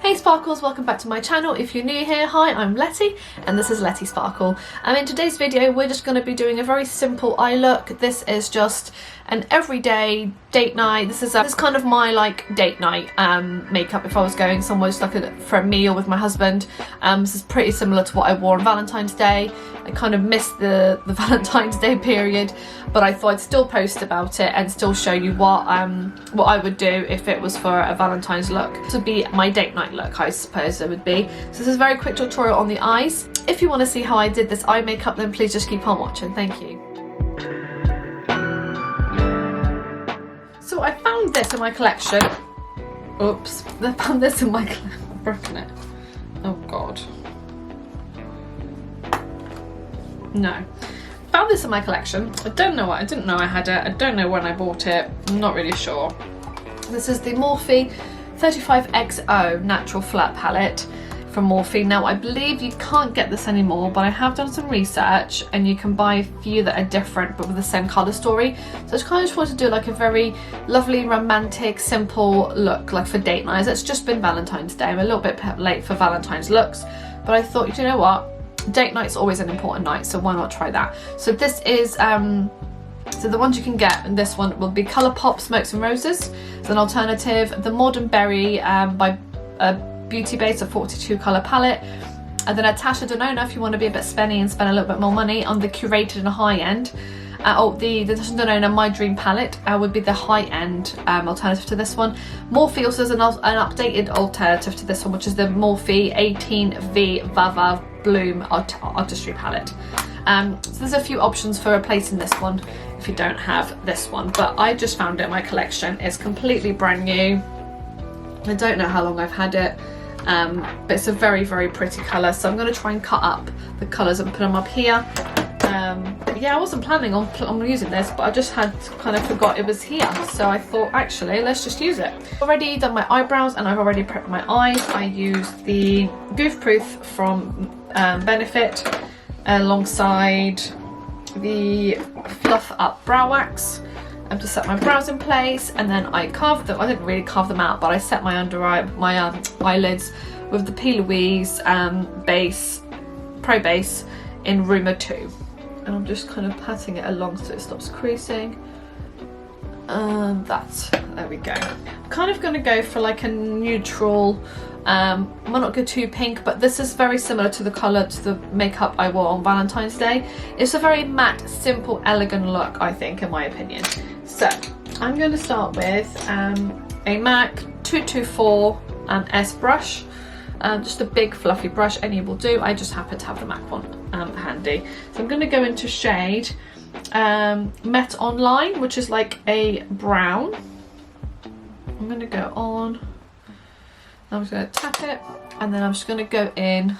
Hey Sparkles, welcome back to my channel. If you're new here, hi, I'm Letty and this is Letty Sparkle. In today's video we're just going to be doing a very simple eye look. This is just an everyday date night. This is kind of my like date night makeup if I was going somewhere just like for a meal with my husband. This is pretty similar to what I wore on Valentine's Day. I kind of missed the Valentine's Day period, but I thought I'd still post about it and still show you what I would do if it was for a Valentine's look. This would be my date night look, I suppose it would be. So this is a very quick tutorial on the eyes. If you want to see how I did this eye makeup, then please just keep on watching. Thank you. So I found this in my collection. Oops, I found this in my collection. I've broken it. Oh god. No. Found this in my collection. I didn't know I had it. I don't know when I bought it. I'm not really sure. This is the Mauve 35XO Natural Flat Palette from Mauve. Now I believe you can't get this anymore, but I have done some research and you can buy a few that are different but with the same colour story. So I kind of just wanted to do like a very lovely, romantic, simple look like for date nights. It's just been Valentine's Day. I'm a little bit late for Valentine's looks, but I thought, you know what? Date night's always an important night, so why not try that? So this is so the ones you can get, and this one will be Colourpop Smokes and Roses. It's an alternative. The Modern Berry by Beauty Base, a 42 colour palette. And then a Tasha Denona if you want to be a bit spenny and spend a little bit more money on the curated and high end. The Tasha Denona My Dream palette would be the high end alternative to this one. Mauve also is an updated alternative to this one, which is the Mauve 18V Vava Bloom Artistry palette. So there's a few options for replacing this one if you don't have this one, but I just found it in my collection. It's completely brand new. I don't know how long I've had it, but it's a very, very pretty colour, so I'm going to try and cut up the colours and put them up here. Yeah, I wasn't planning on using this, but I just had kind of forgot it was here, so I thought actually let's just use it. I've already done my eyebrows and I've already prepped my eyes. I used the Goof Proof from Benefit alongside the Fluff Up Brow Wax to set my brows in place, and then I carved them. I didn't really carve them out, but I set my eyelids with the P. Louise Pro Base in Rumour 2. And I'm just kind of patting it along so it stops creasing. There we go. I'm kind of going to go for like a neutral, I might not go too pink, but this is very similar to the colour to the makeup I wore on Valentine's Day. It's a very matte, simple, elegant look, I think, in my opinion. So I'm going to start with a MAC 224 S brush. Just a big fluffy brush, any will do. I just happen to have the MAC one handy. So I'm going to go into shade Met Online, which is like a brown. I'm going to go on. I'm just going to tap it, and then I'm just going to go in.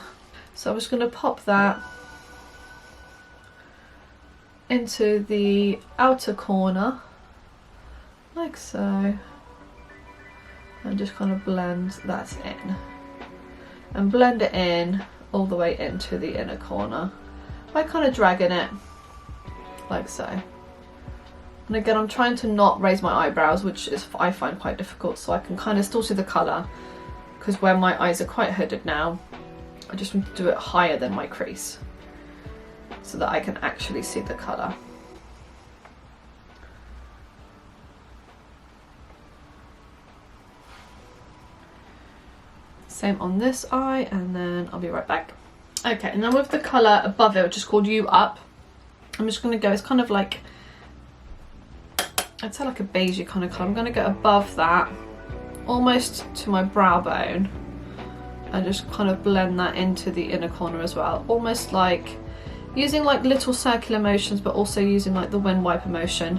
So I'm just going to pop that into the outer corner, like so, and just kind of blend that in. And blend it in all the way into the inner corner by kind of dragging it like so. And again, I'm trying to not raise my eyebrows, which is I find quite difficult, so I can kind of still see the colour, because where my eyes are quite hooded now, I just want to do it higher than my crease so that I can actually see the colour. Same on this eye, and then I'll be right back. Okay, and then with the colour above it, which is called You Up, I'm just going to go, it's kind of like, I'd say like a beigey kind of colour. I'm going to go above that, almost to my brow bone, and just kind of blend that into the inner corner as well. Almost like using like little circular motions, but also using like the wind wiper motion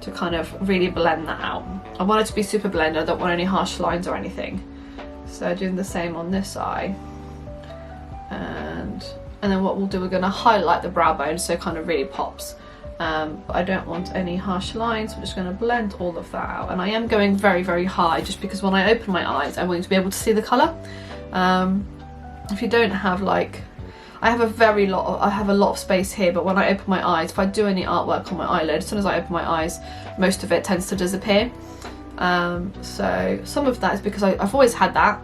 to kind of really blend that out. I want it to be super blended, I don't want any harsh lines or anything. So doing the same on this eye, and then what we'll do, we're going to highlight the brow bone so it kind of really pops, but I don't want any harsh lines. I'm just going to blend all of that out, and I am going very, very high just because when I open my eyes I want to be able to see the colour. If you don't have like, I have a lot of space here, but when I open my eyes, if I do any artwork on my eyelid, as soon as I open my eyes, most of it tends to disappear. So some of that is because I've always had that,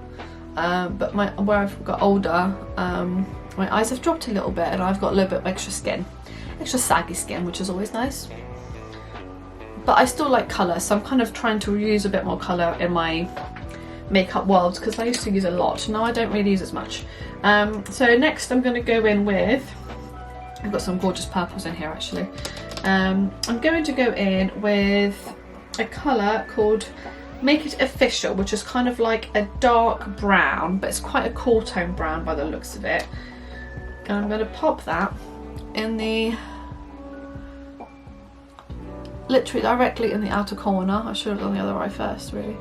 but where I've got older, my eyes have dropped a little bit and I've got a little bit of extra skin, extra saggy skin, which is always nice. But I still like colour, so I'm kind of trying to use a bit more colour in my makeup world, because I used to use a lot. Now I don't really use as much. So next I'm going to go in with, I've got some gorgeous purples in here actually. I'm going to go in with a colour called Make It Official, which is kind of like a dark brown, but it's quite a cool tone brown by the looks of it. And I'm going to pop that in the, literally directly in the outer corner. I should have done the other eye first, really.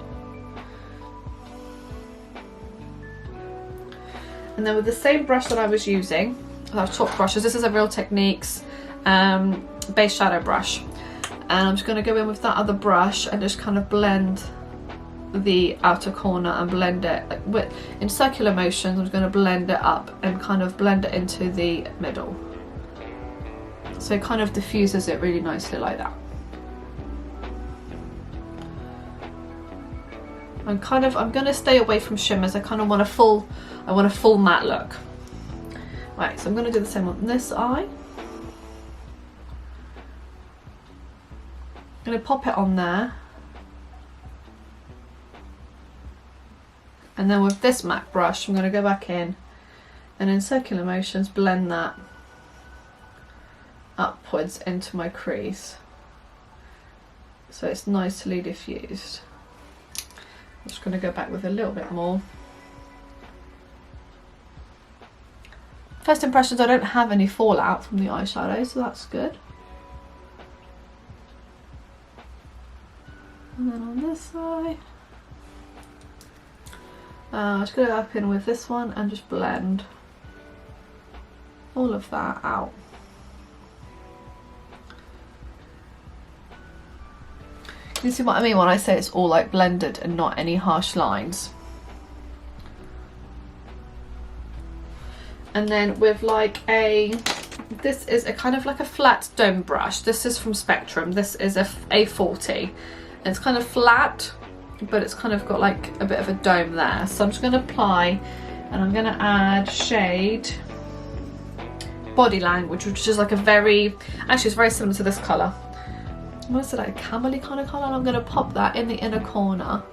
And then with the same brush that I was using, I have top brushes, this is a Real Techniques base shadow brush. And I'm just going to go in with that other brush and just kind of blend the outer corner and blend it in circular motions. I'm just going to blend it up and kind of blend it into the middle. So it kind of diffuses it really nicely like that. I'm going to stay away from shimmers. I kind of want a full matte look. Right, so I'm going to do the same on this eye. I'm going to pop it on there. And then with this MAC brush, I'm going to go back in and in circular motions blend that upwards into my crease. So it's nicely diffused. I'm just going to go back with a little bit more. First impressions, I don't have any fallout from the eyeshadow, so that's good. And then on this side, I'm just going to go up in with this one and just blend all of that out. You see what I mean when I say it's all like blended and not any harsh lines. And then with like this is a kind of like a flat dome brush. This is from Spectrum. This is a A40. It's kind of flat, but it's kind of got like a bit of a dome there. So I'm just going to apply, and I'm going to add shade Body Language, which is like a very, actually it's very similar to this colour. What is it, like a camely kind of colour? And I'm going to pop that in the inner corner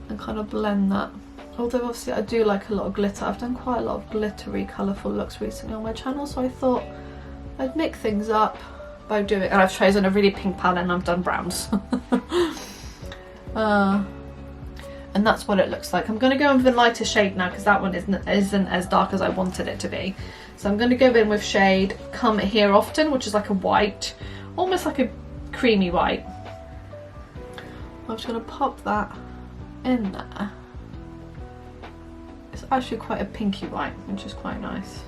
and kind of blend that. Although obviously I do like a lot of glitter. I've done quite a lot of glittery, colourful looks recently on my channel, so I thought I'd mix things up by doing it. And I've chosen a really pink palette and I've done browns. And that's what it looks like. I'm going to go in with a lighter shade now because that one isn't as dark as I wanted it to be. So I'm going to go in with shade Come Here Often, which is like a white, almost like a creamy white. I'm just going to pop that in there. It's actually quite a pinky white, which is quite nice.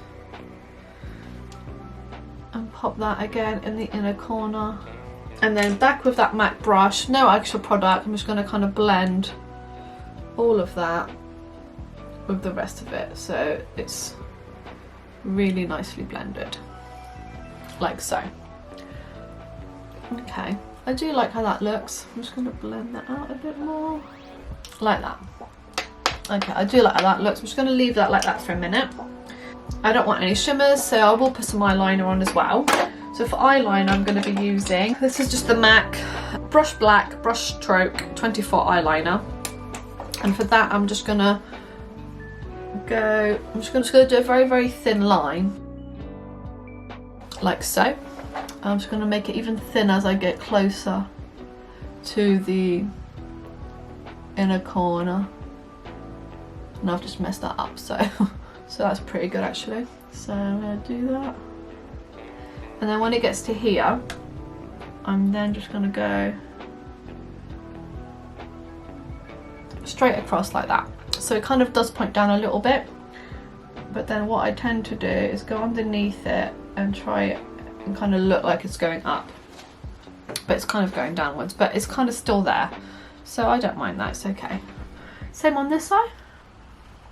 And pop that again in the inner corner. And then back with that MAC brush, no extra product, I'm just going to kind of blend all of that with the rest of it. So it's really nicely blended, like so. Okay, I do like how that looks. I'm just going to blend that out a bit more, like that. Okay, I do like how that looks. I'm just going to leave that like that for a minute. I don't want any shimmers, so I will put some eyeliner on as well. So for eyeliner, I'm going to be using, this is just the MAC Brush Black Brush Stroke 24 eyeliner. And for that, I'm just going to go, I'm just going to do a very, very thin line, like so. I'm just going to make it even thinner as I get closer to the inner corner. And I've just messed that up, so that's pretty good actually. So I'm going to do that. And then when it gets to here, I'm then just going to go straight across like that. So it kind of does point down a little bit, but then what I tend to do is go underneath it and try it and kind of look like it's going up, but it's kind of going downwards, but it's kind of still there. So I don't mind that, it's okay. Same on this side.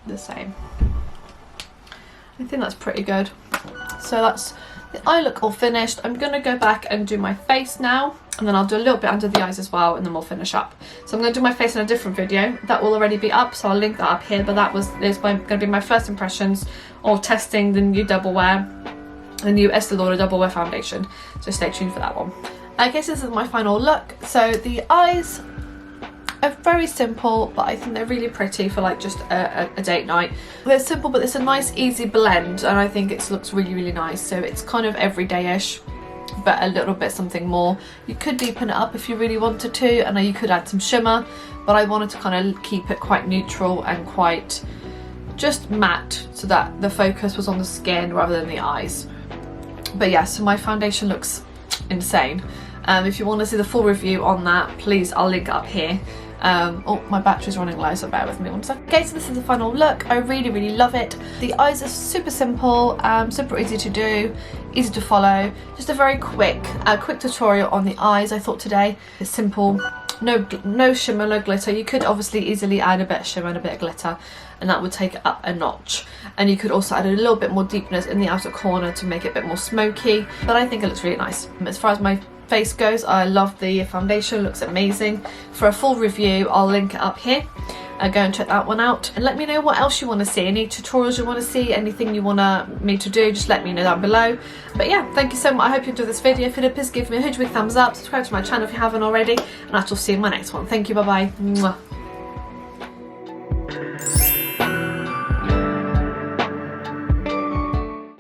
The same. I think that's pretty good. So that's the eye look all finished. I'm going to go back and do my face now, and then I'll do a little bit under the eyes as well, and then we'll finish up. So I'm going to do my face in a different video. That will already be up, so I'll link that up here, but that is going to be my first impressions of testing the new Double Wear, the new Estee Lauder Double Wear foundation. So stay tuned for that one. Okay, so this is my final look. So the eyes are very simple, but I think they're really pretty for like just a date night. They're simple, but it's a nice easy blend, and I think it looks really, really nice. So it's kind of everyday-ish, but a little bit something more. You could deepen it up if you really wanted to. I know you could add some shimmer, but I wanted to kind of keep it quite neutral and quite just matte, so that the focus was on the skin rather than the eyes. But yeah, so my foundation looks insane. If you want to see the full review on that, please, I'll link it up here. Oh, my battery's running low, so bear with me one second. Okay, so this is the final look. I really, really love it. The eyes are super simple, super easy to do, easy to follow. Just a very quick tutorial on the eyes, I thought today. It's simple, no shimmer, no glitter. You could obviously easily add a bit of shimmer and a bit of glitter, and that would take it up a notch. And you could also add a little bit more deepness in the outer corner to make it a bit more smoky, but I think it looks really nice. As far as my face goes, I love the foundation, looks amazing. For a full review, I'll link it up here. Go and check that one out, and let me know what else you want to see, any tutorials you want to see, anything you want me to do, just let me know down below. But yeah, thank you so much. I hope you enjoyed this video. If you did, please give me a huge big thumbs up, subscribe to my channel if you haven't already, and I shall see you in my next one. Thank you, bye bye. Mwah.